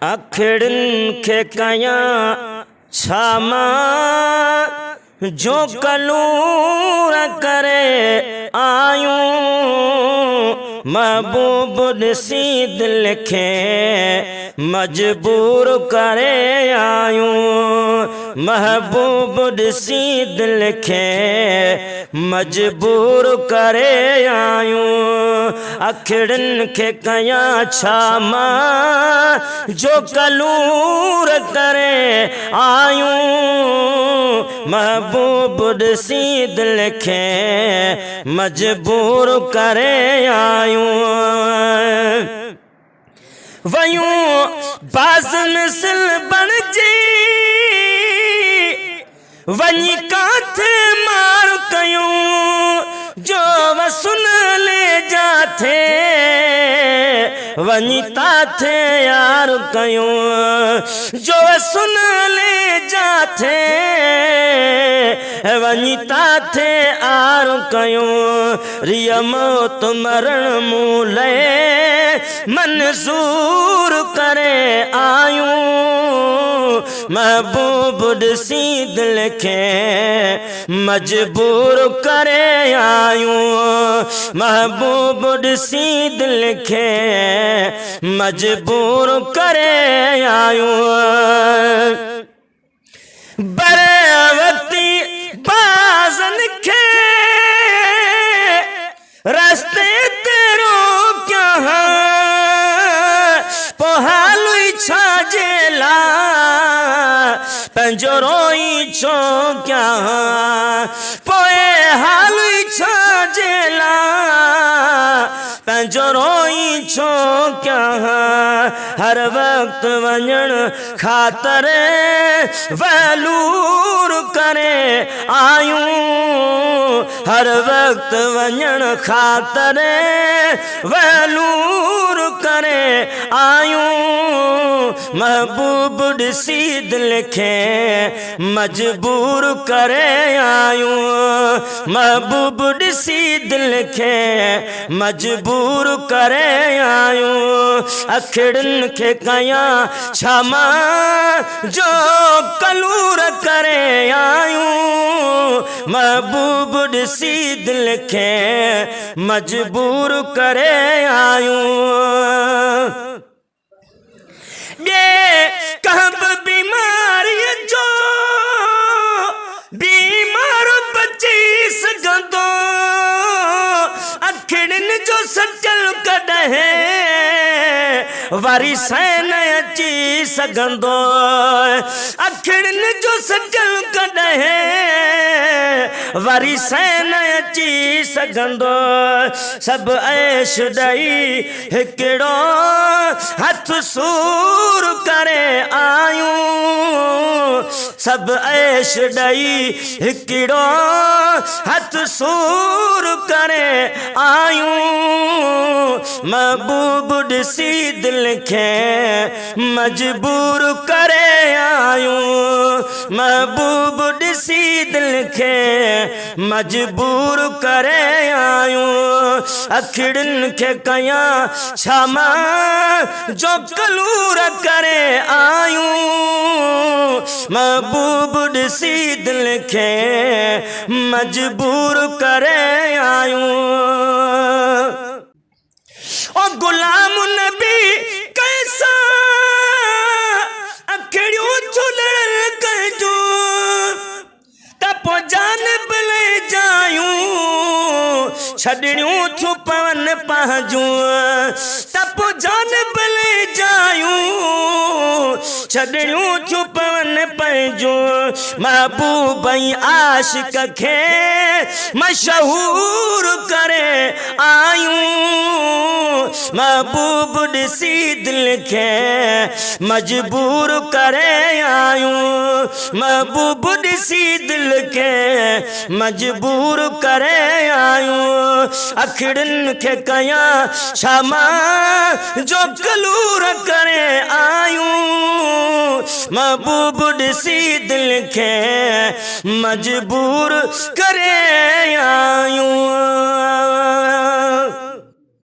अखिड़न खे कयां छामा जो कलूर करे आयूं महबूब ॾिसी दिल खे मजबूर करे आयूं महबूब ॾिसी दिल खे मजबूर करे आयूं अखिड़न खे कयां छा मां जो कलूर करे आयूं महबूब ॾिसी दिल खे मजबूर करे आयूं वयूं बाज़ मिसल बणजी वञी काथे मार कयूं जो वसुन ले जाथे वञी ताथे यार कयूं जो वसुन ले जाथे वञी ताथे आर कयूं रिया मौत मरण मूले मंजूर करे आयूं महबूब ॾिसी दिल खे मजबूर करे आयूं महबूब ॾिसी दिल खे मजबूर करे आयूं बरवती बाज़न खे रस्ते ते रोकिया पोहालुई छाजेला पंहिंजो रोई छो क्या पोए हालुई छाजेला पंहिंजो रोई छो क्या हर वक्त वञण ख़ातिर वलूर करे आयूं हर वक्त वञण ख़ातिर वलूर करे आयूं महबूब ॾिसी दिल खे मजबूर करे आयूं महबूब ॾिसी दिल खे मजबूर करे आयूं अखिड़न खे कयां छा मां जो कलूर करे आयूं महबूब ॾिसी दिल खे मजबूर करे आयूं कहब बीमारी जो बीमार बची सघंदो अखिड़न जो सचल कॾहिं वरी सैन अची सघंदो अखिड़न जो सचल कॾहिं वरी सैन अची सघंदो सभु ऐश ॾेई हिकिड़ो हथ सूर करे आयूं सभु ऐश ॾेई हिकिड़ो हथ सूर करे आयूं महबूब ॾिसी दिल खे मजबूर करे आयूं महबूब ॾिसी दिल खे मजबूर करे आयूं अखिड़न खे कयां छा मां जो कलूर करे आयूं महबूब ॾिसी दिल खे मजबूर करे आयूं ओ गुलाम नबी कैसा अखिड़ियूं छुलर कजो तपो जानब ले जायूं छड़ियूं छुपवन पहुंचूं तपो जानब ले जायूं छड़ियूं छुपवन पंहिंजूं महबूब आशिक खे मशहूर करे आयूं महबूब ॾिसी दिल खे मजबूर करे आयूं महबूब ॾिसी दिल खे मजबूर करे आयूं अखिड़न खे कयां छा मां जो कलूर करे आयूं महबूब ॾिसी दिल खे मजबूर करे आयूं